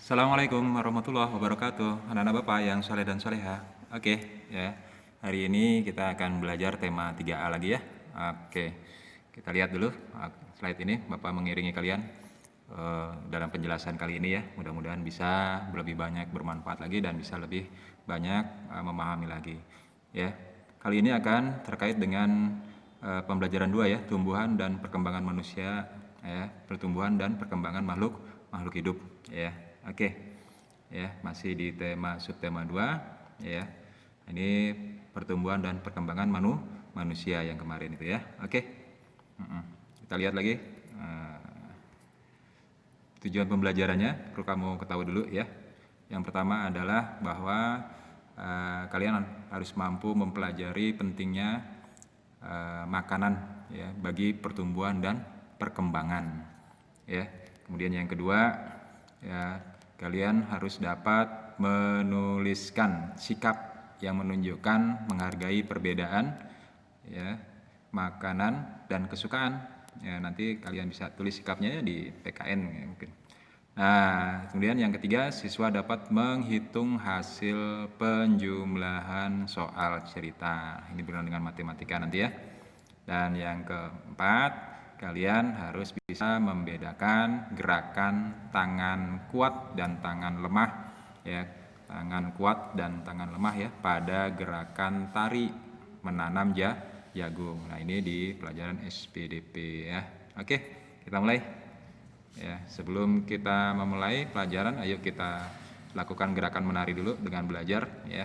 Assalamualaikum warahmatullahi wabarakatuh. Anak-anak Bapak yang soleh dan soleha. Oke, ya. Hari ini kita akan belajar tema 3A lagi ya. Oke, kita lihat dulu slide ini. Bapak mengiringi kalian dalam penjelasan kali ini ya. Mudah-mudahan bisa lebih banyak bermanfaat lagi dan bisa lebih banyak memahami lagi. Ya, kali ini akan terkait dengan pembelajaran 2 ya, tumbuhan dan perkembangan manusia, ya, pertumbuhan dan perkembangan makhluk hidup, ya. Oke, ya, masih di subtema 2, ya. Ini pertumbuhan dan perkembangan manusia yang kemarin itu ya. Oke. Kita lihat lagi tujuan pembelajarannya, perlu kamu ketahui dulu ya. Yang pertama adalah bahwa kalian harus mampu mempelajari pentingnya makanan ya bagi pertumbuhan dan perkembangan ya. Kemudian yang kedua ya, kalian harus dapat menuliskan sikap yang menunjukkan menghargai perbedaan ya makanan dan kesukaan ya. Nanti kalian bisa tulis sikapnya ya di PKN ya, mungkin. Nah, kemudian yang ketiga, siswa dapat menghitung hasil penjumlahan soal cerita. Ini berhubungan dengan matematika nanti ya. Dan yang keempat, kalian harus bisa membedakan gerakan tangan kuat dan tangan lemah ya. Tangan kuat dan tangan lemah ya pada gerakan tari menanam jagung. Nah, ini di pelajaran SPDP ya. Oke, kita mulai. Ya, sebelum kita memulai pelajaran, ayo kita lakukan gerakan menari dulu dengan belajar ya.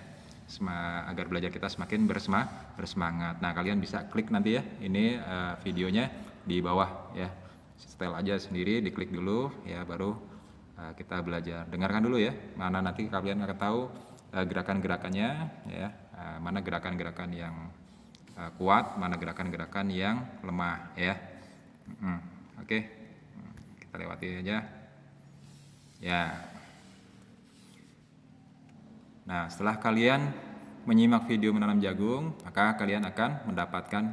Agar belajar kita semakin bersemangat. Nah, kalian bisa klik nanti ya, ini videonya di bawah ya. Setel aja sendiri, diklik dulu ya, baru kita belajar. Dengarkan dulu ya, mana nanti kalian akan tahu gerakan-gerakannya ya, mana gerakan-gerakan yang kuat, mana gerakan-gerakan yang lemah ya. Oke, kita lewati aja ya. Nah, setelah kalian menyimak video menanam jagung, maka kalian akan mendapatkan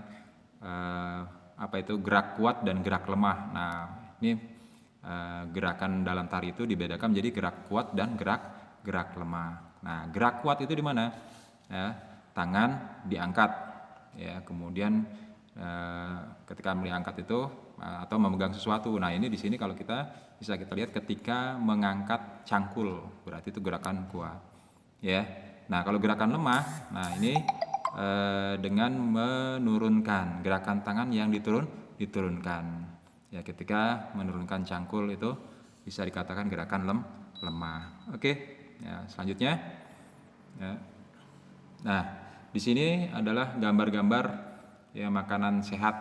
gerak kuat dan gerak lemah. Nah, ini gerakan dalam tari itu dibedakan menjadi gerak kuat dan gerak lemah. Nah, gerak kuat itu di mana? Ya, tangan diangkat, ya. Kemudian ketika diangkat itu atau memegang sesuatu. Nah, ini di sini kalau kita bisa kita lihat ketika mengangkat cangkul, berarti itu gerakan kuat. Ya, nah kalau gerakan lemah, nah ini dengan menurunkan gerakan tangan yang diturunkan. Ya, ketika menurunkan cangkul itu bisa dikatakan gerakan lemah. Oke, ya selanjutnya. Ya. Nah, di sini adalah gambar-gambar ya makanan sehat,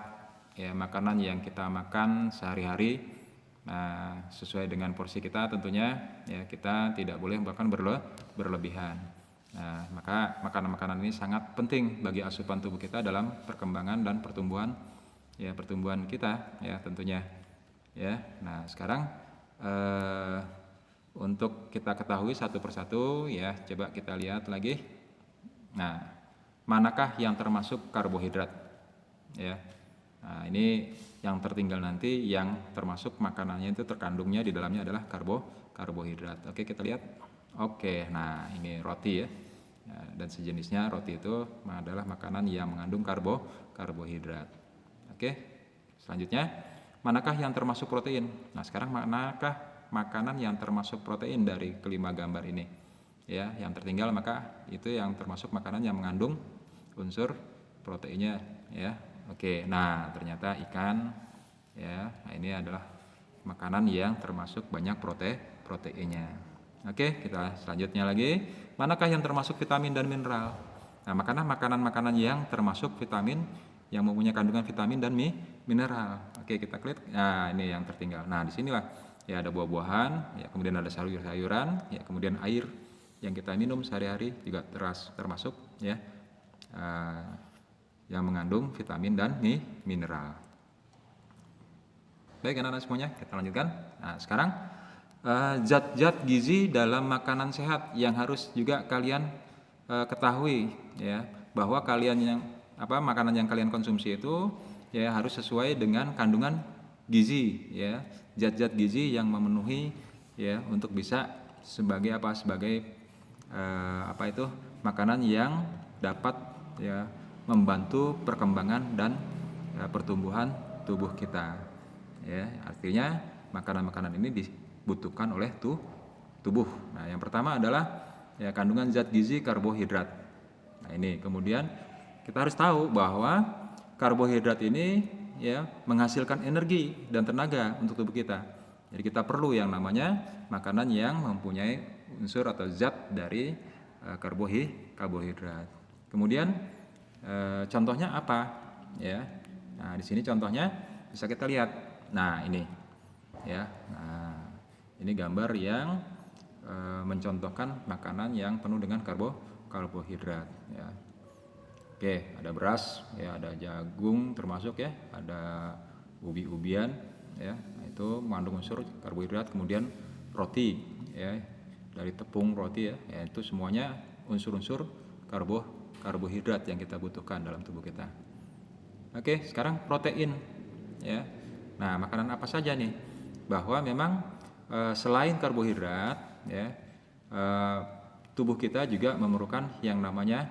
ya makanan yang kita makan sehari-hari. Nah, sesuai dengan porsi kita tentunya ya kita tidak boleh makan berlebihan. Nah, maka makanan-makanan ini sangat penting bagi asupan tubuh kita dalam perkembangan dan pertumbuhan kita ya tentunya ya. Nah, sekarang untuk kita ketahui satu persatu ya, coba kita lihat lagi. Nah, manakah yang termasuk karbohidrat ya. Nah, ini yang tertinggal nanti yang termasuk makanannya itu terkandungnya di dalamnya adalah karbohidrat. Oke, kita lihat. Oke, nah ini roti ya. Dan sejenisnya roti itu adalah makanan yang mengandung karbohidrat. Oke, selanjutnya manakah yang termasuk protein? Nah, sekarang manakah makanan yang termasuk protein dari kelima gambar ini? Ya, yang tertinggal maka itu yang termasuk makanan yang mengandung unsur proteinnya ya. Oke, nah ternyata ikan ya. Nah, ini adalah makanan yang termasuk banyak proteinnya. Oke, kita selanjutnya lagi. Manakah yang termasuk vitamin dan mineral? Nah, makanan-makanan yang termasuk vitamin yang mempunyai kandungan vitamin dan mineral. Oke, kita klik. Nah, ini yang tertinggal. Nah, disinilah ya ada buah-buahan, ya kemudian ada sayur-sayuran, ya kemudian air yang kita minum sehari-hari juga termasuk ya yang mengandung vitamin dan mineral. Baik anak-anak semuanya, kita lanjutkan. Nah, sekarang zat-zat gizi dalam makanan sehat yang harus juga kalian ketahui ya, bahwa makanan yang kalian konsumsi itu ya harus sesuai dengan kandungan gizi ya, zat-zat gizi yang memenuhi ya untuk bisa sebagai apa? Sebagai makanan yang dapat ya membantu perkembangan dan pertumbuhan tubuh kita. Ya, artinya makanan-makanan ini dibutuhkan oleh tubuh. Nah, yang pertama adalah ya kandungan zat gizi karbohidrat. Nah, ini kemudian kita harus tahu bahwa karbohidrat ini ya menghasilkan energi dan tenaga untuk tubuh kita. Jadi kita perlu yang namanya makanan yang mempunyai unsur atau zat dari karbohidrat. Kemudian contohnya apa? Ya. Nah, di sini contohnya bisa kita lihat. Nah, ini ya. Nah, ini gambar yang mencontohkan makanan yang penuh dengan karbohidrat ya. Oke, ada beras ya, ada jagung termasuk ya, ada ubi-ubian ya. Nah, itu mengandung unsur karbohidrat. Kemudian roti ya, dari tepung roti ya, itu semuanya unsur-unsur karbohidrat yang kita butuhkan dalam tubuh kita. Oke, sekarang protein ya. Nah, makanan apa saja nih? Bahwa memang selain karbohidrat ya, tubuh kita juga memerlukan yang namanya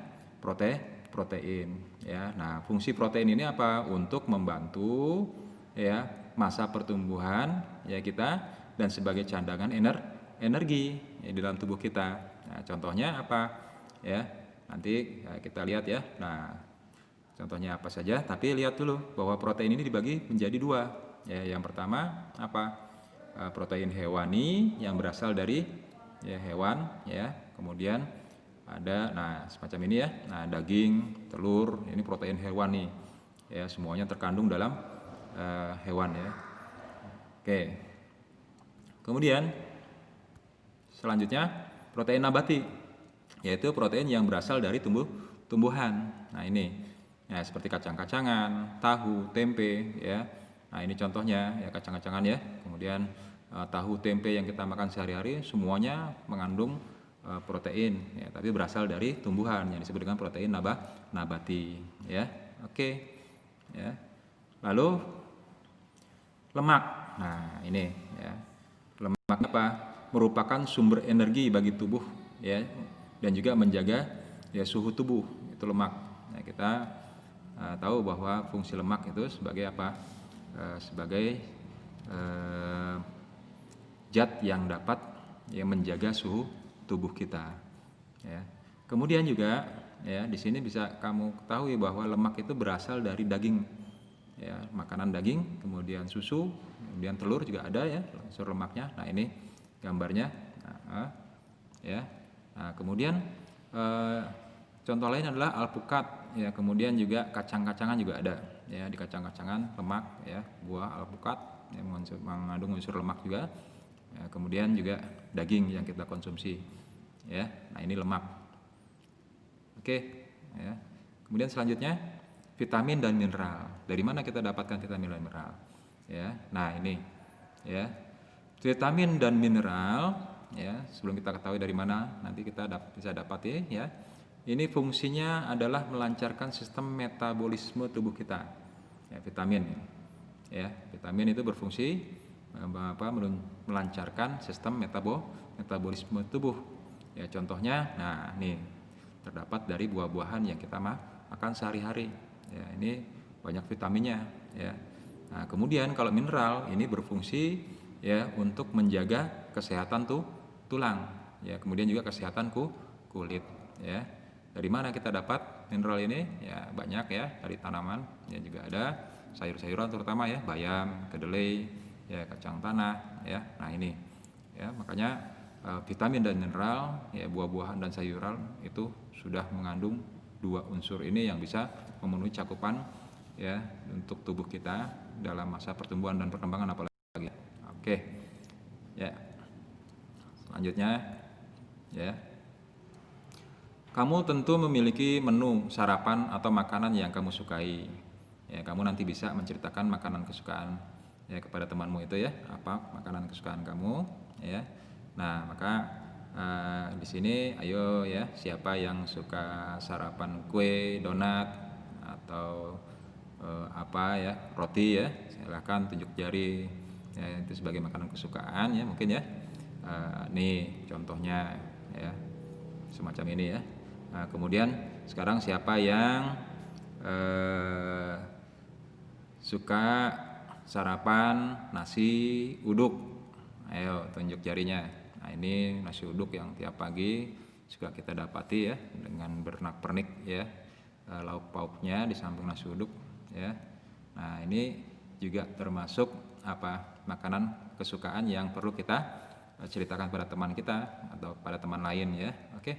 protein ya. Nah, fungsi protein ini apa? Untuk membantu ya masa pertumbuhan ya kita dan sebagai cadangan energi ya, di dalam tubuh kita. Nah, contohnya apa? Ya, nanti ya, kita lihat ya. Nah, contohnya apa saja? Tapi lihat dulu bahwa protein ini dibagi menjadi dua. Ya, yang pertama apa? Protein hewani yang berasal dari ya hewan ya. Kemudian ada semacam ini ya. Nah, daging, telur, ini protein hewani. Ya, semuanya terkandung dalam hewan ya. Oke. Kemudian selanjutnya protein nabati, yaitu protein yang berasal dari tumbuhan. Nah, ini ya seperti kacang-kacangan, tahu, tempe ya. Nah, ini contohnya ya kacang-kacangan ya. Kemudian tahu, tempe yang kita makan sehari-hari semuanya mengandung protein ya, tapi berasal dari tumbuhan yang disebut dengan protein nabati ya. Oke. Ya. Lalu lemak. Nah, ini ya. Lemak apa? Merupakan sumber energi bagi tubuh ya, dan juga menjaga ya suhu tubuh, itu lemak. Nah, kita tahu bahwa fungsi lemak itu sebagai apa? Sebagai zat yang dapat ya menjaga suhu tubuh kita ya. Kemudian juga ya di sini bisa kamu ketahui bahwa lemak itu berasal dari daging ya, makanan daging, kemudian susu, kemudian telur juga ada ya unsur lemaknya. Nah, ini gambarnya ya. Nah, kemudian contoh lain adalah alpukat ya, kemudian juga kacang-kacangan juga ada ya. Di kacang-kacangan lemak ya, buah alpukat yang mengandung unsur lemak juga ya. Kemudian juga daging yang kita konsumsi ya. Nah, ini lemak. Oke ya. Kemudian selanjutnya vitamin dan mineral. Dari mana kita dapatkan vitamin dan mineral ya? Nah, ini ya, vitamin dan mineral ya, sebelum kita ketahui dari mana nanti kita bisa dapat ya. Ini fungsinya adalah melancarkan sistem metabolisme tubuh kita ya. Vitamin ya, vitamin itu berfungsi melancarkan sistem metabolisme tubuh ya. Contohnya nah nih terdapat dari buah-buahan yang kita makan sehari-hari ya. Ini banyak vitaminnya ya. Nah, kemudian kalau mineral ini berfungsi ya untuk menjaga kesehatan tulang ya, kemudian juga kesehatan kulit ya. Dari mana kita dapat mineral ini ya? Banyak ya, dari tanaman ya, juga ada sayur-sayuran terutama ya, bayam, kedelai ya, kacang tanah ya. Nah, ini ya, makanya vitamin dan mineral ya, buah-buahan dan sayuran itu sudah mengandung dua unsur ini yang bisa memenuhi cakupan ya untuk tubuh kita dalam masa pertumbuhan dan perkembangan apalagi. Oke. Ya. Selanjutnya ya. Kamu tentu memiliki menu sarapan atau makanan yang kamu sukai. Ya, kamu nanti bisa menceritakan makanan kesukaan ya kepada temanmu itu ya, apa makanan kesukaan kamu ya. Nah, maka di sini ayo ya, siapa yang suka sarapan kue, donat atau apa ya, roti ya, silakan tunjuk jari ya, itu sebagai makanan kesukaan ya mungkin ya. Nih contohnya ya, semacam ini ya. Nah, kemudian sekarang siapa yang suka sarapan nasi uduk? Ayo tunjuk jarinya. Nah, ini nasi uduk yang tiap pagi suka kita dapati ya, dengan bernak-pernik ya, lauk pauknya di samping nasi uduk ya. Nah, ini juga termasuk makanan kesukaan yang perlu kita ceritakan pada teman kita atau pada teman lain ya. Oke.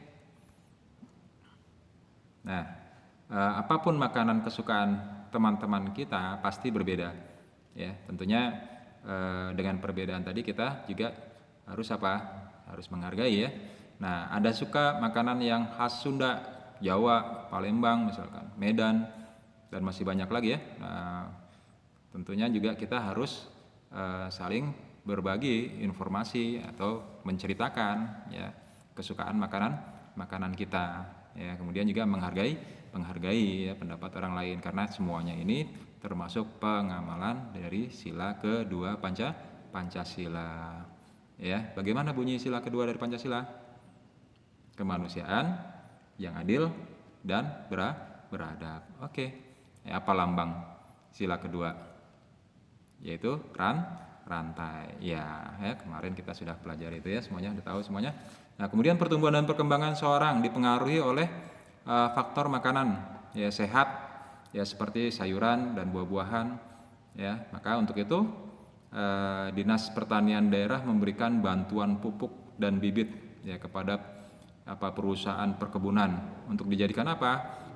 Nah, apapun makanan kesukaan teman-teman kita pasti berbeda ya. Tentunya dengan perbedaan tadi kita juga harus harus menghargai ya. Nah, ada suka makanan yang khas Sunda, Jawa, Palembang misalkan, Medan, dan masih banyak lagi ya. Nah, tentunya juga kita harus saling berbagi informasi atau menceritakan ya kesukaan makanan kita ya. Kemudian juga menghargai ya pendapat orang lain, karena semuanya ini termasuk pengamalan dari sila kedua Pancasila ya. Bagaimana bunyi sila kedua dari Pancasila? Kemanusiaan yang adil dan beradab. Oke. Ya, apa lambang sila kedua? Yaitu rantai. Ya, kemarin kita sudah pelajari itu ya, semuanya udah tahu semuanya. Nah, kemudian pertumbuhan dan perkembangan seorang dipengaruhi oleh faktor makanan ya sehat ya, seperti sayuran dan buah-buahan ya. Maka untuk itu Dinas Pertanian daerah memberikan bantuan pupuk dan bibit ya kepada perusahaan perkebunan untuk dijadikan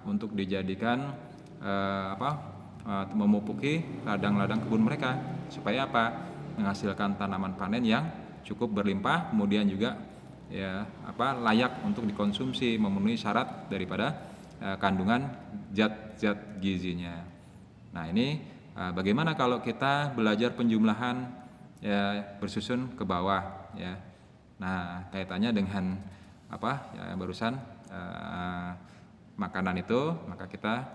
Untuk dijadikan memupuki ladang-ladang kebun mereka supaya menghasilkan tanaman panen yang cukup berlimpah, kemudian juga ya layak untuk dikonsumsi, memenuhi syarat daripada kandungan zat-zat gizinya. Nah, ini bagaimana kalau kita belajar penjumlahan ya bersusun ke bawah ya. Nah, kaitannya dengan barusan makanan itu, maka kita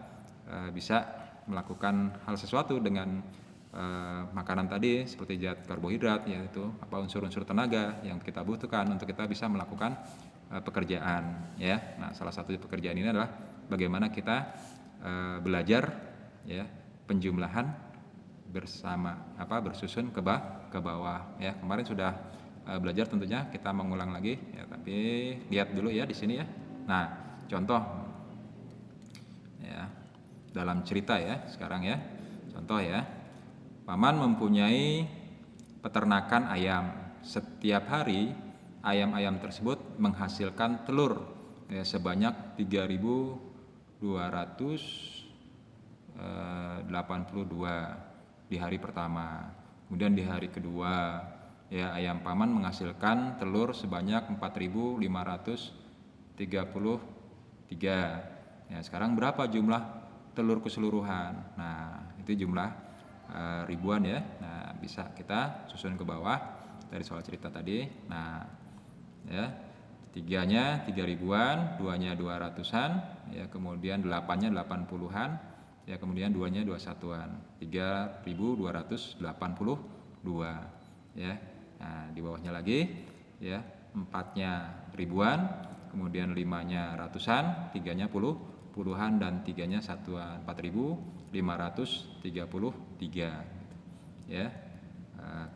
bisa melakukan hal sesuatu dengan makanan tadi seperti zat karbohidrat, yaitu unsur-unsur tenaga yang kita butuhkan untuk kita bisa melakukan pekerjaan ya. Nah, salah satu pekerjaan ini adalah bagaimana kita belajar ya penjumlahan bersama bersusun ke bawah ya. Kemarin sudah belajar, tentunya kita mengulang lagi ya, tapi lihat dulu ya di sini ya. Nah, contoh ya dalam cerita ya sekarang ya. Contoh ya, paman mempunyai peternakan ayam. Setiap hari ayam-ayam tersebut menghasilkan telur ya, sebanyak 3.282 di hari pertama. Kemudian di hari kedua ya, ayam paman menghasilkan telur sebanyak 4.533. Ya, sekarang berapa jumlah telur keseluruhan? Nah, itu jumlah ribuan ya. Nah, bisa kita susun ke bawah dari soal cerita tadi. Nah, ya, 3-nya 3 ribuan, 2-nya 200-an, ya, kemudian 8-nya 80-an, ya, kemudian 2-nya 2 satuan. 3.282 ya. Nah, di bawahnya lagi ya, 4-nya ribuan, kemudian 5-nya ratusan, 3-nya puluhan, dan 3-nya satuan. 4.533 ya.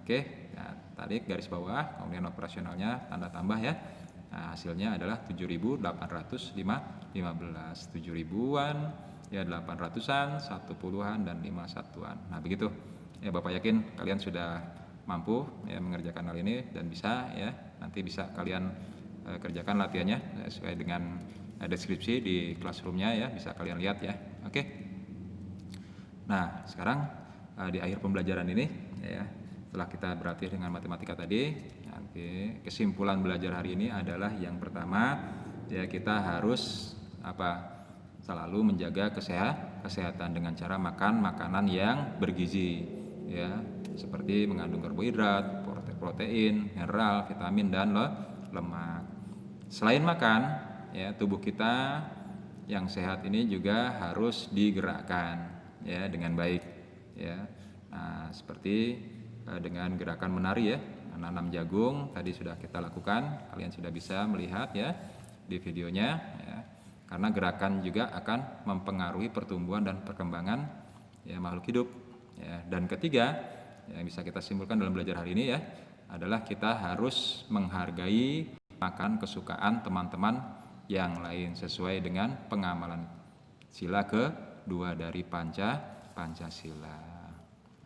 Oke, nah, tarik garis bawah, kemudian operasionalnya tanda tambah ya. Nah, hasilnya adalah 7.815, 7 ribuan ya, 800-an, 1 puluhan, dan 5 satuan. Nah, begitu ya. Bapak yakin kalian sudah mampu ya mengerjakan hal ini dan bisa ya, nanti bisa kalian kerjakan latihannya sesuai dengan deskripsi di classroomnya ya, bisa kalian lihat ya. Oke. Nah, sekarang di akhir pembelajaran ini ya, setelah kita berlatih dengan matematika tadi, nanti kesimpulan belajar hari ini adalah yang pertama ya, kita harus selalu menjaga kesehatan dengan cara makan makanan yang bergizi ya, seperti mengandung karbohidrat, protein, mineral, vitamin, dan lemak. Selain makan ya, tubuh kita yang sehat ini juga harus digerakkan ya dengan baik ya. Nah, seperti dengan gerakan menari ya. menanam jagung tadi sudah kita lakukan, kalian sudah bisa melihat ya di videonya ya. Karena gerakan juga akan mempengaruhi pertumbuhan dan perkembangan ya makhluk hidup ya. Dan ketiga yang bisa kita simpulkan dalam belajar hari ini ya adalah kita harus menghargai makan kesukaan teman-teman yang lain sesuai dengan pengamalan sila kedua dari Pancasila.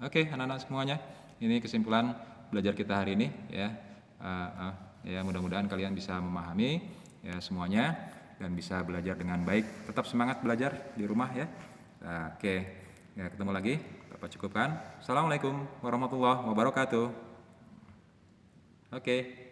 Oke, anak-anak semuanya, ini kesimpulan belajar kita hari ini ya. Ya mudah-mudahan kalian bisa memahami ya semuanya dan bisa belajar dengan baik. Tetap semangat belajar di rumah ya. Oke, ya ketemu lagi. Bapak cukupkan. Assalamualaikum warahmatullahi wabarakatuh. Oke.